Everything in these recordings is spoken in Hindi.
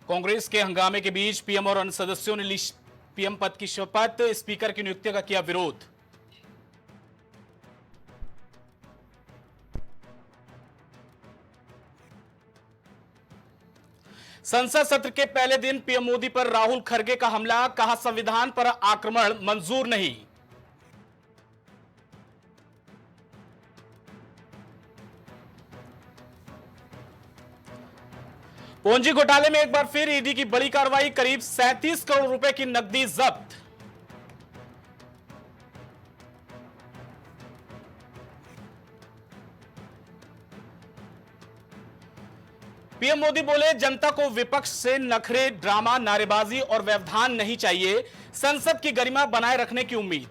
कांग्रेस के हंगामे के बीच पीएम और अन्य सदस्यों ने ली पीएम पद की शपथ, स्पीकर की नियुक्ति का किया विरोध। संसद सत्र के पहले दिन पीएम मोदी पर राहुल खड़गे का हमला, कहा संविधान पर आक्रमण मंजूर नहीं। पूंजी घोटाले में एक बार फिर ईडी की बड़ी कार्रवाई, करीब 37 करोड़ रुपए की नकदी जब्त। पीएम मोदी बोले, जनता को विपक्ष से नखरे, ड्रामा, नारेबाजी और व्यवधान नहीं चाहिए, संसद की गरिमा बनाए रखने की उम्मीद।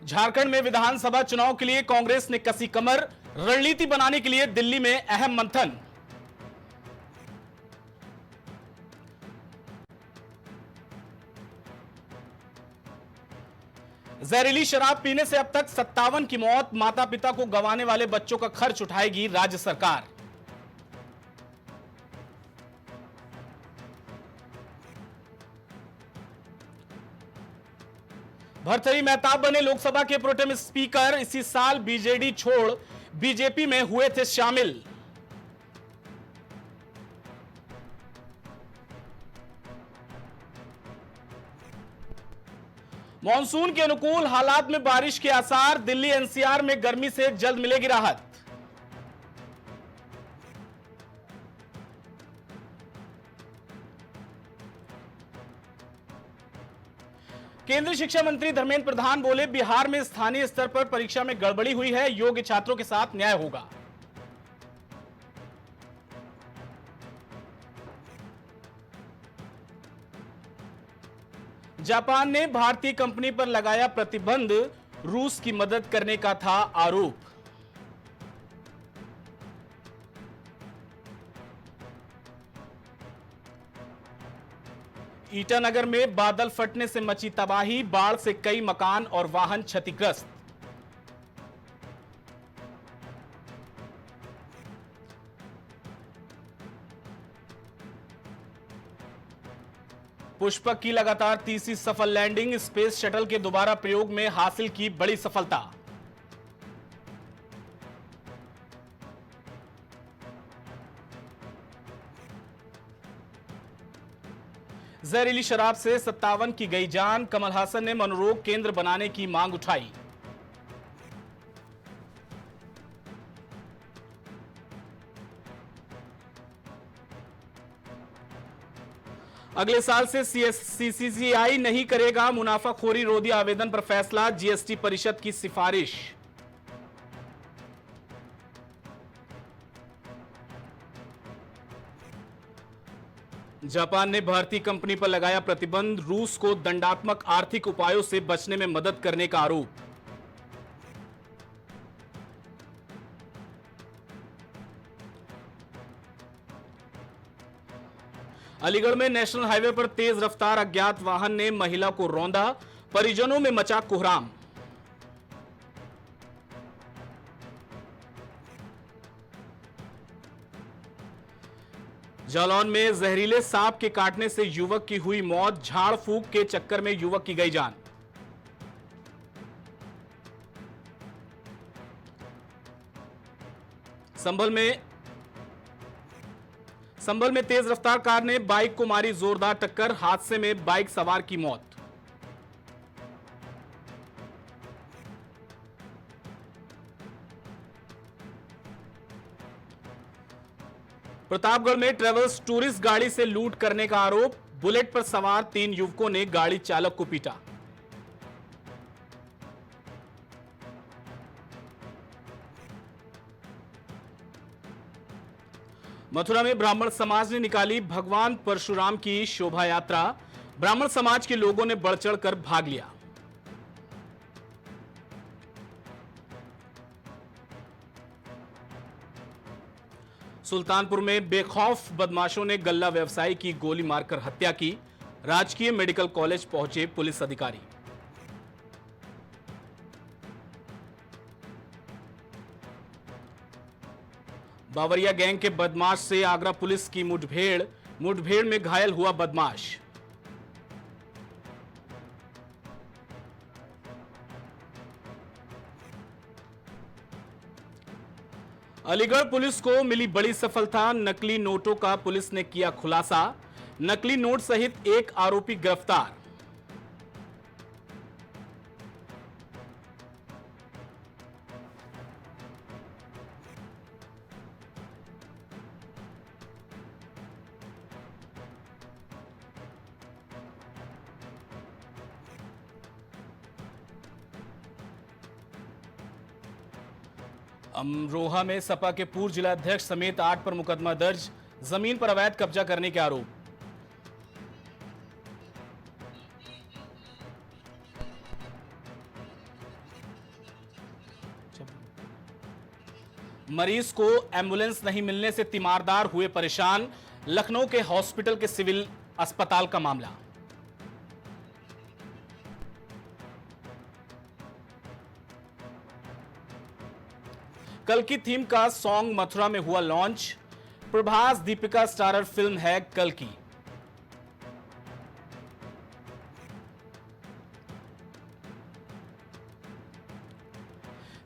झारखंड में विधानसभा चुनाव के लिए कांग्रेस ने कसी कमर, रणनीति बनाने के लिए दिल्ली में अहम मंथन। जहरीली शराब पीने से अब तक 57 की मौत, माता पिता को गंवाने वाले बच्चों का खर्च उठाएगी राज्य सरकार। भर्तृहरि मेहताब बने लोकसभा के प्रोटेम स्पीकर, इसी साल बीजेडी छोड़ बीजेपी में हुए थे शामिल। मॉनसून के अनुकूल हालात में बारिश के आसार, दिल्ली एनसीआर में गर्मी से जल्द मिलेगी राहत। केंद्रीय शिक्षा मंत्री धर्मेंद्र प्रधान बोले, बिहार में स्थानीय स्तर पर परीक्षा में गड़बड़ी हुई है, योग्य छात्रों के साथ न्याय होगा। जापान ने भारतीय कंपनी पर लगाया प्रतिबंध, रूस की मदद करने का था आरोप। ईटानगर में बादल फटने से मची तबाही, बाढ़ से कई मकान और वाहन क्षतिग्रस्त। पुष्पक की लगातार तीसरी सफल लैंडिंग, स्पेस शटल के दोबारा प्रयोग में हासिल की बड़ी सफलता। जहरीली शराब से 57 की गई जान, कमल हासन ने मनोरोग केंद्र बनाने की मांग उठाई। अगले साल से सीसीसीआई नहीं करेगा मुनाफाखोरी रोधी आवेदन पर फैसला, जीएसटी परिषद की सिफारिश। जापान ने भारतीय कंपनी पर लगाया प्रतिबंध, रूस को दंडात्मक आर्थिक उपायों से बचने में मदद करने का आरोप। अलीगढ़ में नेशनल हाईवे पर तेज रफ्तार अज्ञात वाहन ने महिला को रौंदा, परिजनों में मचा कोहराम। जालौन में जहरीले सांप के काटने से युवक की हुई मौत, झाड़ फूंक के चक्कर में युवक की गई जान। संभल में तेज रफ्तार कार ने बाइक को मारी जोरदार टक्कर, हादसे में बाइक सवार की मौत। प्रतापगढ़ में ट्रेवल्स टूरिस्ट गाड़ी से लूट करने का आरोप, बुलेट पर सवार 3 युवकों ने गाड़ी चालक को पीटा। मथुरा में ब्राह्मण समाज ने निकाली भगवान परशुराम की शोभा यात्रा, ब्राह्मण समाज के लोगों ने बढ़ चढ़कर भाग लिया। सुल्तानपुर में बेखौफ बदमाशों ने गल्ला व्यवसायी की गोली मारकर हत्या की, राजकीय मेडिकल कॉलेज पहुंचे पुलिस अधिकारी। बावरिया गैंग के बदमाश से आगरा पुलिस की मुठभेड़ में घायल हुआ बदमाश। अलीगढ़ पुलिस को मिली बड़ी सफलता, नकली नोटों का पुलिस ने किया खुलासा। नकली नोट सहित एक आरोपी गिरफ्तार। अमरोहा में सपा के पूर्व जिलाध्यक्ष समेत 8 पर मुकदमा दर्ज, जमीन पर अवैध कब्जा करने के आरोप। मरीज को एम्बुलेंस नहीं मिलने से तीमारदार हुए परेशान, लखनऊ के हॉस्पिटल के सिविल अस्पताल का मामला। कल की थीम का सॉन्ग मथुरा में हुआ launch. Prabhas Deepika starrer film है कल की।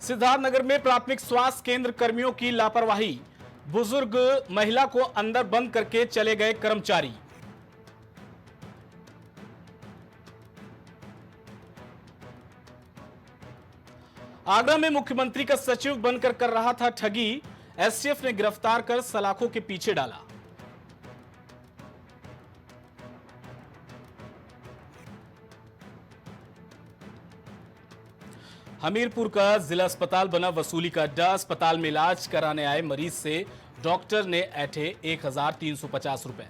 सिद्धार्थनगर में प्राथमिक स्वास्थ्य केंद्र कर्मियों की लापरवाही, बुजुर्ग महिला को अंदर बंद करके चले गए कर्मचारी। आगरा में मुख्यमंत्री का सचिव बनकर कर रहा था ठगी, एसटीएफ ने गिरफ्तार कर सलाखों के पीछे डाला। हमीरपुर का जिला अस्पताल बना वसूली का अड्डा, अस्पताल में इलाज कराने आए मरीज से डॉक्टर ने ऐंठे 1350 रुपए।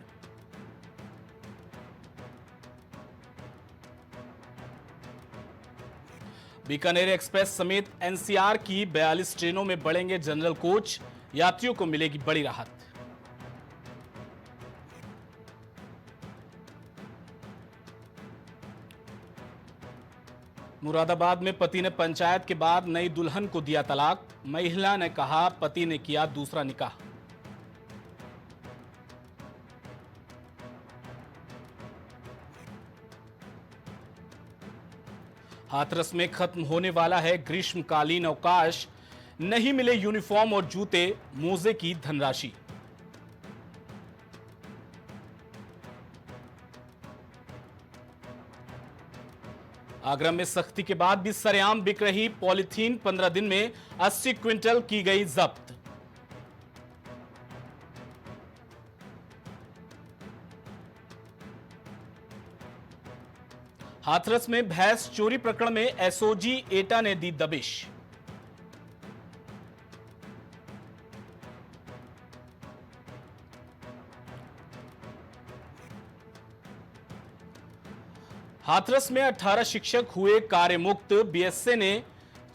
बीकानेर एक्सप्रेस समेत एनसीआर की 42 ट्रेनों में बढ़ेंगे जनरल कोच, यात्रियों को मिलेगी बड़ी राहत। मुरादाबाद में पति ने पंचायत के बाद नई दुल्हन को दिया तलाक, महिला ने कहा पति ने किया दूसरा निकाह। हाथरस में खत्म होने वाला है ग्रीष्मकालीन अवकाश, नहीं मिले यूनिफॉर्म और जूते, मोजे की धनराशि। आगरा में सख्ती के बाद भी सरेआम बिक रही पॉलीथीन, 15 दिन में 80 क्विंटल की गई जब्त। हाथरस में भैंस चोरी प्रकरण में एसओजी एटा ने दी दबिश। हाथरस में 18 शिक्षक हुए कार्यमुक्त, बीएसए ने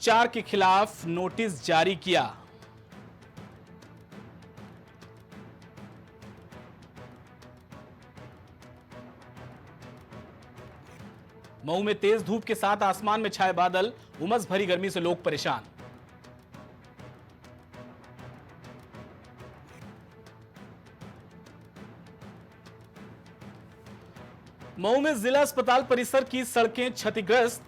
4 के खिलाफ नोटिस जारी किया। मऊ में तेज धूप के साथ आसमान में छाए बादल, उमस भरी गर्मी से लोग परेशान। मऊ में जिला अस्पताल परिसर की सड़कें क्षतिग्रस्त,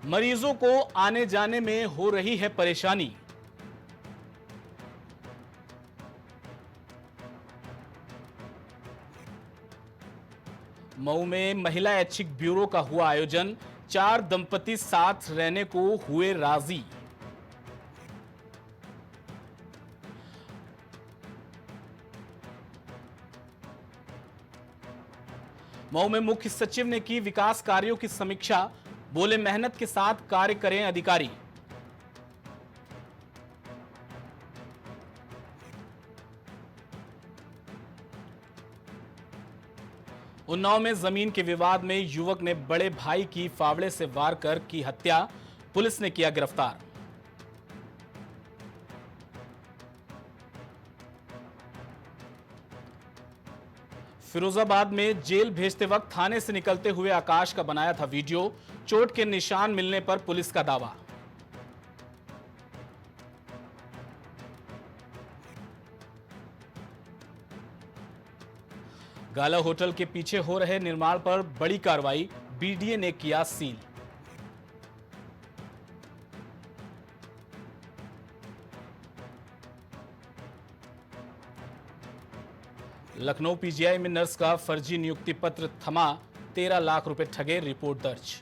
मरीजों को आने जाने में हो रही है परेशानी। मऊ में महिला ऐच्छिक ब्यूरो का हुआ आयोजन, 4 दंपति साथ रहने को हुए राजी। मऊ में मुख्य सचिव ने की विकास कार्यों की समीक्षा, बोले मेहनत के साथ कार्य करें अधिकारी। उन्नाव में जमीन के विवाद में युवक ने बड़े भाई की फावड़े से वार कर की हत्या, पुलिस ने किया गिरफ्तार। फिरोजाबाद में जेल भेजते वक्त थाने से निकलते हुए आकाश का बनाया था वीडियो, चोट के निशान मिलने पर पुलिस का दावा। गाला होटल के पीछे हो रहे निर्माण पर बड़ी कार्रवाई, बीडीए ने किया सील। लखनऊ पीजीआई में नर्स का फर्जी नियुक्ति पत्र थमा, 13 लाख रुपए ठगे, रिपोर्ट दर्ज।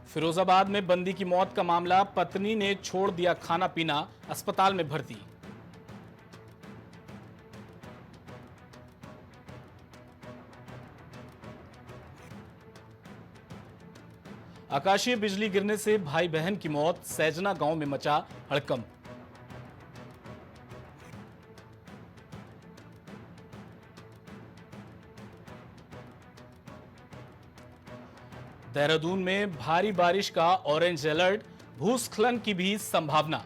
फिरोजाबाद में बंदी की मौत का मामला, पत्नी ने छोड़ दिया खाना पीना, अस्पताल में भर्ती। आकाशीय बिजली गिरने से भाई बहन की मौत, सैजना गांव में मचा हड़कंप। देहरादून में भारी बारिश का ऑरेंज अलर्ट, भूस्खलन की भी संभावना।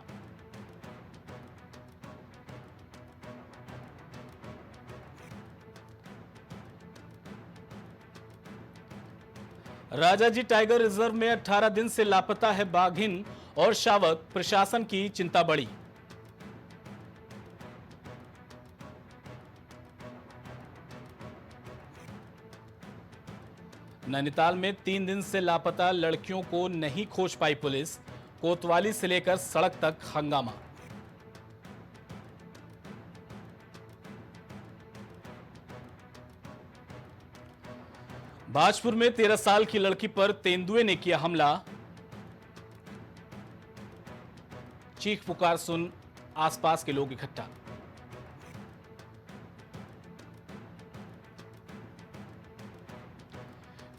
राजाजी टाइगर रिजर्व में 18 दिन से लापता है बाघिन और शावक, प्रशासन की चिंता बढ़ी। नैनीताल में 3 दिन से लापता लड़कियों को नहीं खोज पाई पुलिस, कोतवाली से लेकर सड़क तक हंगामा। बाजपुर में 13 साल की लड़की पर तेंदुए ने किया हमला, चीख पुकार सुन आसपास के लोग इकट्ठा।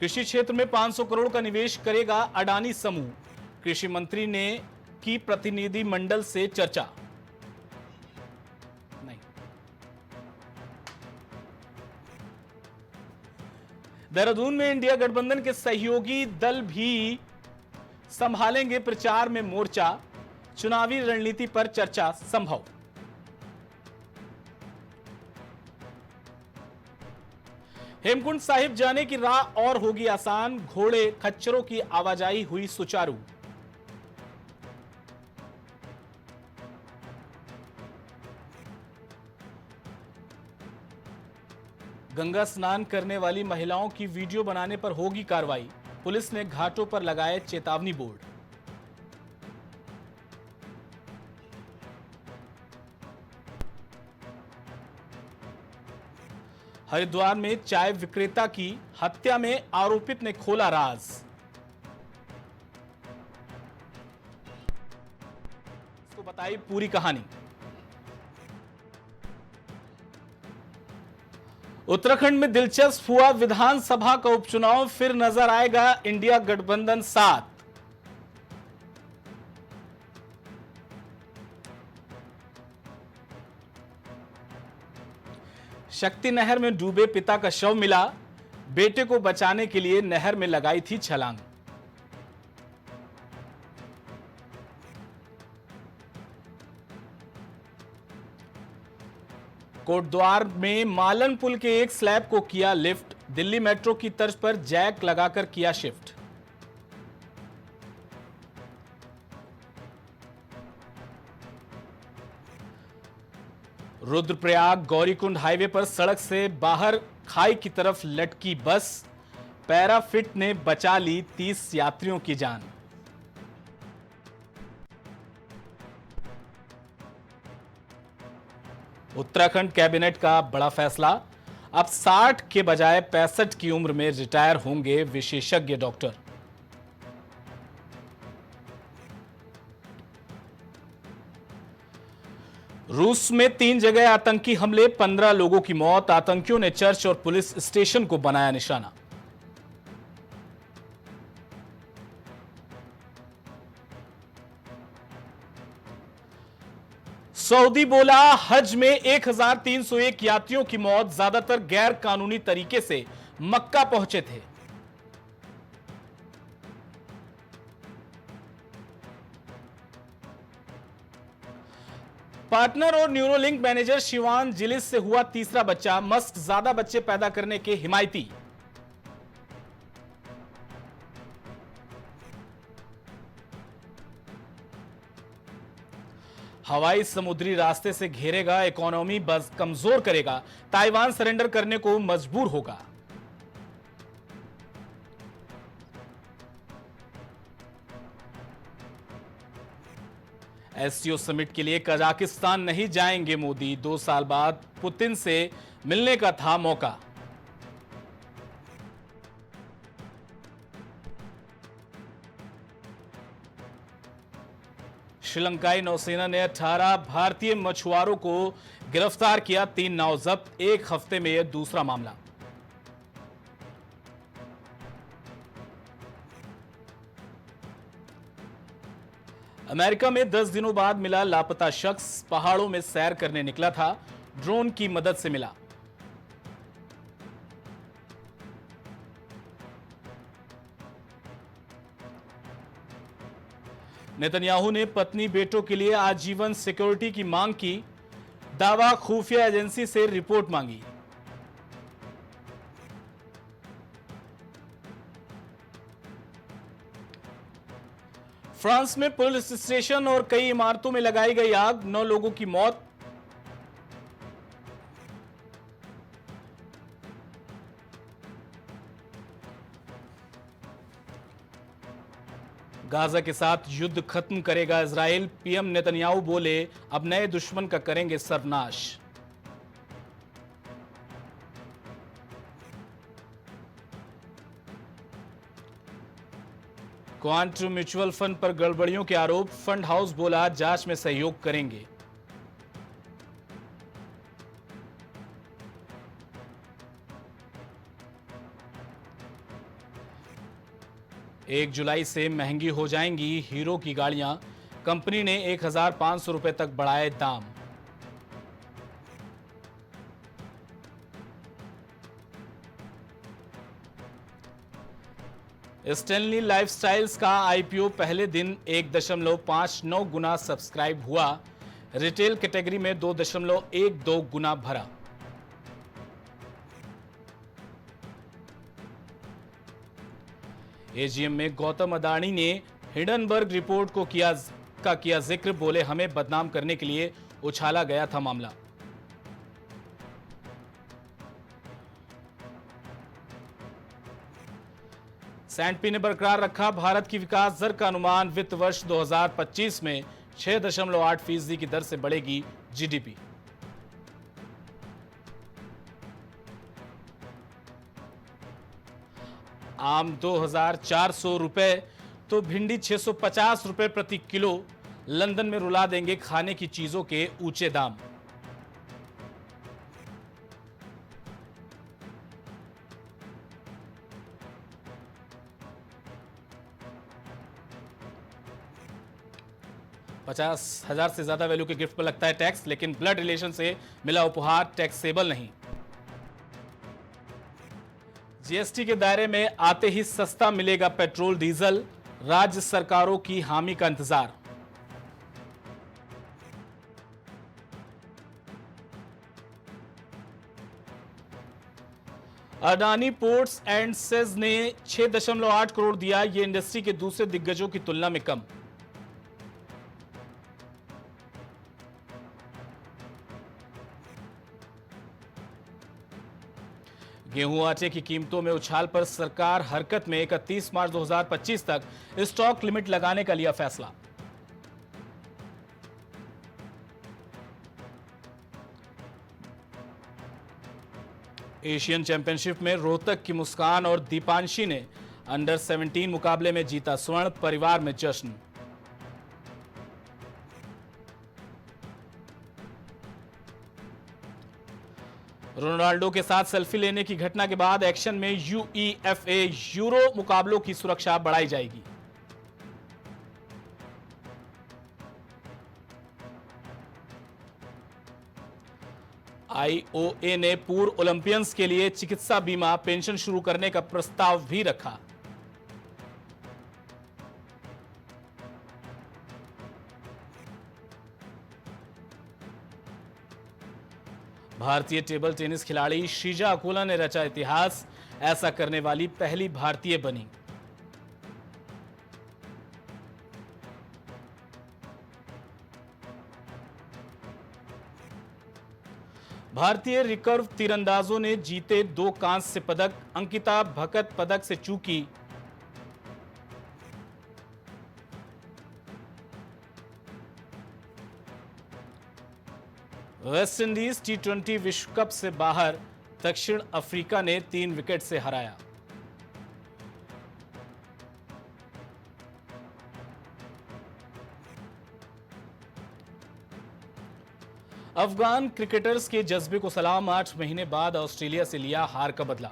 कृषि क्षेत्र में 500 करोड़ का निवेश करेगा अडानी समूह, कृषि मंत्री ने की प्रतिनिधि मंडल से चर्चा। नहीं। देहरादून में इंडिया गठबंधन के सहयोगी दल भी संभालेंगे प्रचार में मोर्चा, चुनावी रणनीति पर चर्चा संभव। हेमकुंड साहिब जाने की राह और होगी आसान, घोड़े खच्चरों की आवाजाही हुई सुचारू। गंगा स्नान करने वाली महिलाओं की वीडियो बनाने पर होगी कार्रवाई, पुलिस ने घाटों पर लगाए चेतावनी बोर्ड। हरिद्वार में चाय विक्रेता की हत्या में आरोपित ने खोला राज। इसको बताई पूरी कहानी। उत्तराखंड में दिलचस्प हुआ विधानसभा का उपचुनाव, फिर नजर आएगा इंडिया गठबंधन साथ। शक्ति नहर में डूबे पिता का शव मिला, बेटे को बचाने के लिए नहर में लगाई थी छलांग। कोटद्वार में मालन पुल के एक स्लैब को किया लिफ्ट, दिल्ली मेट्रो की तर्ज पर जैक लगाकर किया शिफ्ट। रुद्रप्रयाग गौरीकुंड हाईवे पर सड़क से बाहर खाई की तरफ लटकी बस, पैराफिट ने बचा ली 30 यात्रियों की जान। उत्तराखंड कैबिनेट का बड़ा फैसला, अब 60 के बजाय 65 की उम्र में रिटायर होंगे विशेषज्ञ डॉक्टर। रूस में 3 जगह आतंकी हमले, 15 लोगों की मौत, आतंकियों ने चर्च और पुलिस स्टेशन को बनाया निशाना। सऊदी बोला हज में 1301 यात्रियों की मौत, ज्यादातर गैर कानूनी तरीके से मक्का पहुंचे थे। पार्टनर और न्यूरोलिंक मैनेजर शिवान जिलिस से हुआ तीसरा बच्चा, मस्क ज्यादा बच्चे पैदा करने के हिमायती। हवाई समुद्री रास्ते से घेरेगा, इकोनॉमी बस कमजोर करेगा, ताइवान सरेंडर करने को मजबूर होगा। एससीओ समिट के लिए कजाकिस्तान नहीं जाएंगे मोदी, 2 साल बाद पुतिन से मिलने का था मौका। श्रीलंकाई नौसेना ने 18 भारतीय मछुआरों को गिरफ्तार किया, 3 नाव जब्त, 1 हफ्ते में यह दूसरा मामला। अमेरिका में 10 दिनों बाद मिला लापता शख्स, पहाड़ों में सैर करने निकला था, ड्रोन की मदद से मिला। नेतन्याहू ने पत्नी बेटों के लिए आजीवन सिक्योरिटी की मांग की, दावा खुफिया एजेंसी से रिपोर्ट मांगी। फ्रांस में पुलिस स्टेशन और कई इमारतों में लगाई गई आग, 9 लोगों की मौत। गाजा के साथ युद्ध खत्म करेगा इजराइल, पीएम नेतन्याहू बोले अब नए दुश्मन का करेंगे सर्वनाश। क्वांटम म्यूचुअल फंड पर गड़बड़ियों के आरोप, फंड हाउस बोला जांच में सहयोग करेंगे। 1 जुलाई से महंगी हो जाएंगी हीरो की गाड़ियां, कंपनी ने 1,500 रुपए तक बढ़ाए दाम। स्टैनली लाइफस्टाइल्स का आईपीओ पहले दिन 1.59 गुना सब्सक्राइब हुआ, रिटेल कैटेगरी में 2.12 गुना भरा। एजीएम में गौतम अडानी ने हिंडनबर्ग रिपोर्ट को किया जिक्र, बोले हमें बदनाम करने के लिए उछाला गया था मामला। S&P ने बरकरार रखा भारत की विकास दर का अनुमान, वित्त वर्ष 2025 में 6.8% की दर से बढ़ेगी जीडीपी। आम 2,400 रुपए तो भिंडी 650 रुपए प्रति किलो, लंदन में रुला देंगे खाने की चीजों के ऊंचे दाम। $50,000 से ज्यादा वैल्यू के गिफ्ट पर लगता है टैक्स, लेकिन ब्लड रिलेशन से मिला उपहार टैक्सेबल नहीं। जीएसटी के दायरे में आते ही सस्ता मिलेगा पेट्रोल डीजल, राज्य सरकारों की हामी का इंतजार। अडानी पोर्ट्स एंड सेज ने 6.8 करोड़ दिया, यह इंडस्ट्री के दूसरे दिग्गजों की तुलना में कम। गेहूं आटे की कीमतों में उछाल पर सरकार हरकत में, 31 मार्च 2025 तक स्टॉक लिमिट लगाने का लिया फैसला। एशियन चैंपियनशिप में रोहतक की मुस्कान और दीपांशी ने अंडर 17 मुकाबले में जीता स्वर्ण, परिवार में जश्न। रोनाल्डो के साथ सेल्फी लेने की घटना के बाद एक्शन में यूईएफए यूरो मुकाबलों की सुरक्षा बढ़ाई जाएगी। आईओए ने पूर्व ओलंपियंस के लिए चिकित्सा बीमा पेंशन शुरू करने का प्रस्ताव भी रखा। भारतीय टेबल टेनिस खिलाड़ी शीजा अकोला ने रचा इतिहास, ऐसा करने वाली पहली भारतीय बनी। भारतीय रिकर्व तीरंदाजों ने जीते 2 कांस्य पदक, अंकिता भकत पदक से चूकी। वेस्टइंडीज टी20 विश्व कप से बाहर, दक्षिण अफ्रीका ने 3 विकेट से हराया। अफगान क्रिकेटर्स के जज्बे को सलाम, 8 महीने बाद ऑस्ट्रेलिया से लिया हार का बदला।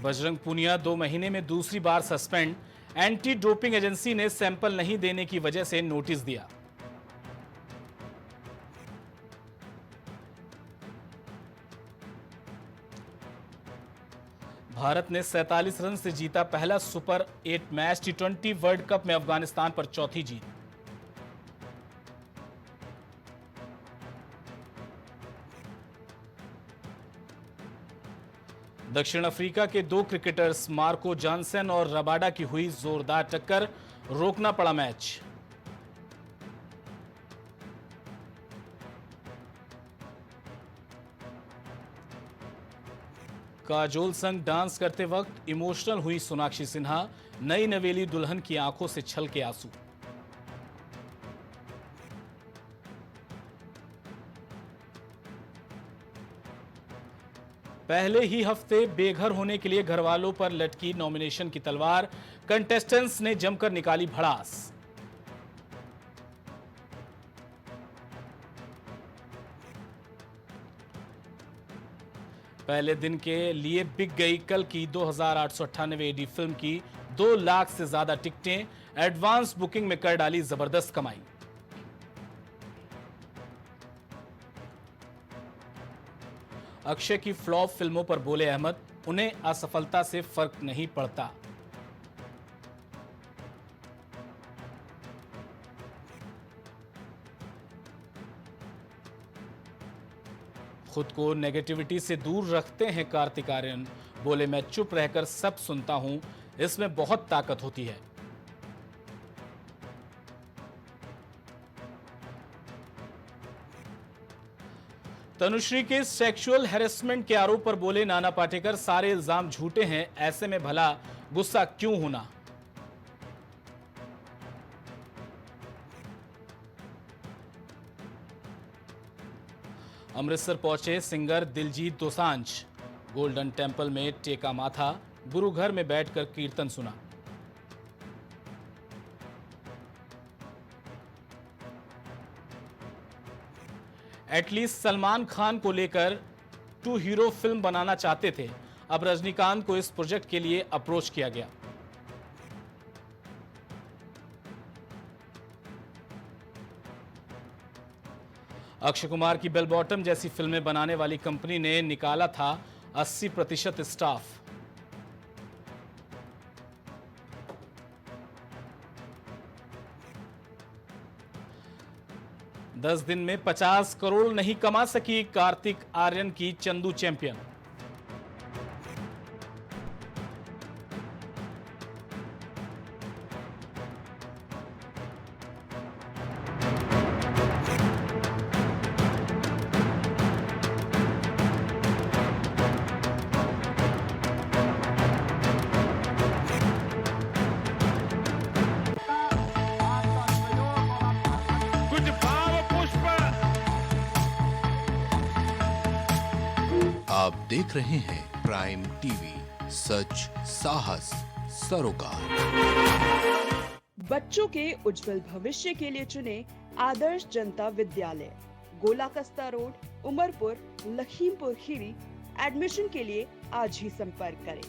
बजरंग पूनिया 2 महीने में दूसरी बार सस्पेंड, एंटी डोपिंग एजेंसी ने सैंपल नहीं देने की वजह से नोटिस दिया। भारत ने 47 रन से जीता पहला सुपर 8 मैच, टी20 वर्ल्ड कप में अफगानिस्तान पर चौथी जीत। दक्षिण अफ्रीका के 2 क्रिकेटर्स मार्को जॉनसन और रबाडा की हुई जोरदार टक्कर, रोकना पड़ा मैच। काजोल संग डांस करते वक्त इमोशनल हुई सोनाक्षी सिन्हा, नई नवेली दुल्हन की आंखों से छलके आंसू। पहले ही हफ्ते बेघर होने के लिए घरवालों पर लटकी नॉमिनेशन की तलवार, कंटेस्टेंट्स ने जमकर निकाली भड़ास। पहले दिन के लिए बिक गई कल की 2898 एडी फिल्म की 2 लाख से ज्यादा टिकटें, एडवांस बुकिंग में कर डाली जबरदस्त कमाई। अक्षय की फ्लॉप फिल्मों पर बोले अहमद, उन्हें असफलता से फर्क नहीं पड़ता। खुद को नेगेटिविटी से दूर रखते हैं कार्तिक आर्यन, बोले मैं चुप रहकर सब सुनता हूं, इसमें बहुत ताकत होती है। तनुश्री के सेक्सुअल हैरेसमेंट के आरोप पर बोले नाना पाटेकर, सारे इल्जाम झूठे हैं, ऐसे में भला गुस्सा क्यों होना। अमृतसर पहुंचे singer Diljit Dosanjh, golden temple में टेका माथा, गुरु घर में बैठकर कीर्तन सुना। एटलीस्ट सलमान खान को लेकर 2 हीरो फिल्म बनाना चाहते थे, अब रजनीकांत को इस प्रोजेक्ट के लिए अप्रोच किया गया। अक्षय कुमार की बेल बॉटम जैसी फिल्में बनाने वाली कंपनी ने निकाला था 80% स्टाफ। दस दिन में 50 करोड़ नहीं कमा सकी कार्तिक आर्यन की चंदू चैंपियन। आप देख रहे हैं प्राइम टीवी, सच साहस सरोकार। बच्चों के उज्जवल भविष्य के लिए चुने आदर्श जनता विद्यालय, गोला कस्ता रोड, उमरपुर, लखीमपुर खीरी। एडमिशन के लिए आज ही संपर्क करें।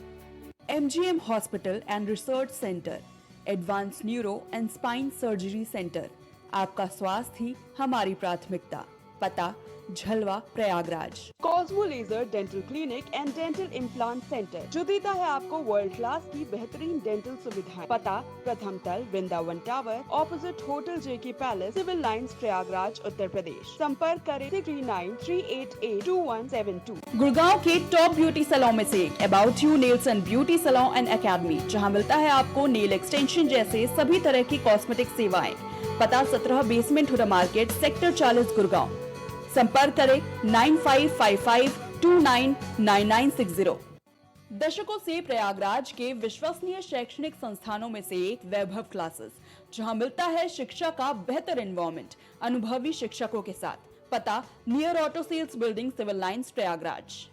MGM hospital and research centre, advance neuro and spine surgery centre. आपका स्वास्थ्य ही हमारी प्राथमिकता। पता Jhalwa Prayagraj. Cosmo laser dental clinic and dental implant centre, जो देता है आपको वर्ल्ड क्लास की बेहतरीन डेंटल सुविधाएं। पता प्रथम तल, वृंदावन टावर, ऑपोजिट होटल जेके palace, civil lines, Prayagraj, Uttar Pradesh. संपर्क करें 6938822172। गुड़गांव के टॉप ब्यूटी सैलून में से एक about you nails and beauty salon and academy, जहां मिलता है आपको नेल एक्सटेंशन जैसे सभी तरह की कॉस्मेटिक सेवाएं। पता 17 basement Huda market, sector 40, Gurgaon. संपर्क करें 9555299960। दशकों से प्रयागराज के विश्वसनीय शैक्षणिक संस्थानों में से एक वैभव क्लासेस, जहां मिलता है शिक्षा का बेहतर एनवायरनमेंट अनुभवी शिक्षकों के साथ। पता near auto sales building, civil lines, Prayagraj.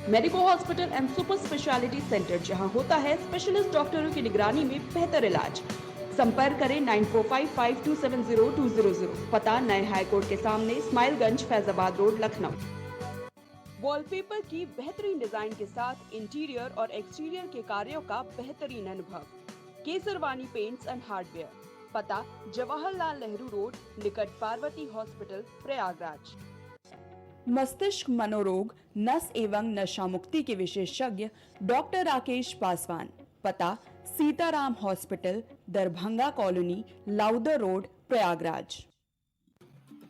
Medico hospital and super speciality centre, जहां होता है स्पेशलिस्ट डॉक्टरों की निगरानी में बेहतर इलाज। संपर्क करें 9455270200। पता नए हाईकोर्ट के सामने, स्माइलगंज, फैजाबाद रोड, लखनऊ। वॉलपेपर की बेहतरीन डिजाइन के साथ इंटीरियर और एक्सटीरियर के कार्यों का बेहतरीन अनुभव। Kesarwani paints and hardware. पता जवाहरलाल नेहरू रोड, निकट पार्वती हॉस्पिटल, प्रयागराज। मस्तिष्क मनोरोग, नस एवं नशा मुक्ति के विशेषज्ञ डॉक्टर राकेश पासवान। पता Sitaram hospital, Darbhanga colony, Lowther road, Prayagraj.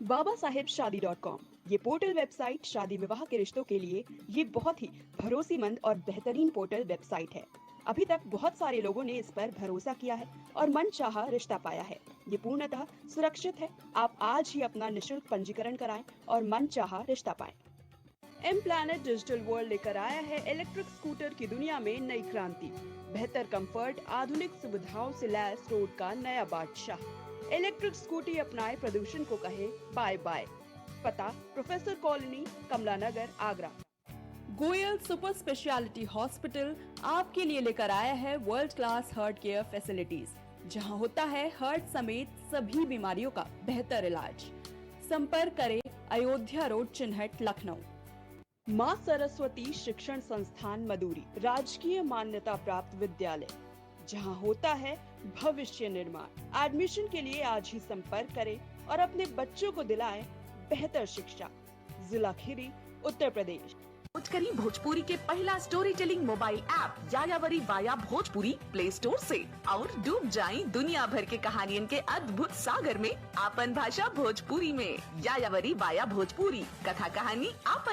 babasahebshadi.com, ये पोर्टल वेबसाइट शादी विवाह के रिश्तों के लिए ये बहुत ही भरोसेमंद और बेहतरीन पोर्टल वेबसाइट है। अभी तक बहुत सारे लोगों ने इस पर भरोसा किया है और मनचाहा रिश्ता पाया है। ये पूर्णतः सुरक्षित है। आप आज ही अपना निशुल्क पंजीकरण कराएं और मनचाहा रिश्ता पाएं। एम प्लैनेट डिजिटल वर्ल्ड लेकर आया है इलेक्ट्रिक स्कूटर की दुनिया में नई क्रांति। बेहतर कंफर्ट, आधुनिक सुविधाओं से लैस रोड का नया बादशाह। इलेक्ट्रिक स्कूटी अपनाए, प्रदूषण को कहे बाय बाय। पता professor colony, Kamla Nagar, Agra. Goyal super speciality hospital आपके लिए लेकर आया है world class heart care facilities, जहां होता है हार्ट समेत सभी बीमारियों का बेहतर इलाज। संपर्क करें अयोध्या रोड, चिन्हट, लखनऊ। माँ सरस्वती शिक्षण संस्थान मदुरी, राजकीय मान्यता प्राप्त विद्यालय, जहां होता है भविष्य निर्माण। एडमिशन के लिए आज ही संपर्क करें और अपने बच्चों को दिलाएं बेहतर शिक्षा। जिला खीरी, उत्तर प्रदेश। करी भोजपुरी के पहला story telling mobile app यायावरी via Bhojpuri play store से और डूब जाएं दुनिया भर के कहानियन के अद्भुत सागर में आपन भाषा भोजपुरी में। यायावरी वाया भोजपुरी, कथा कहानी आपन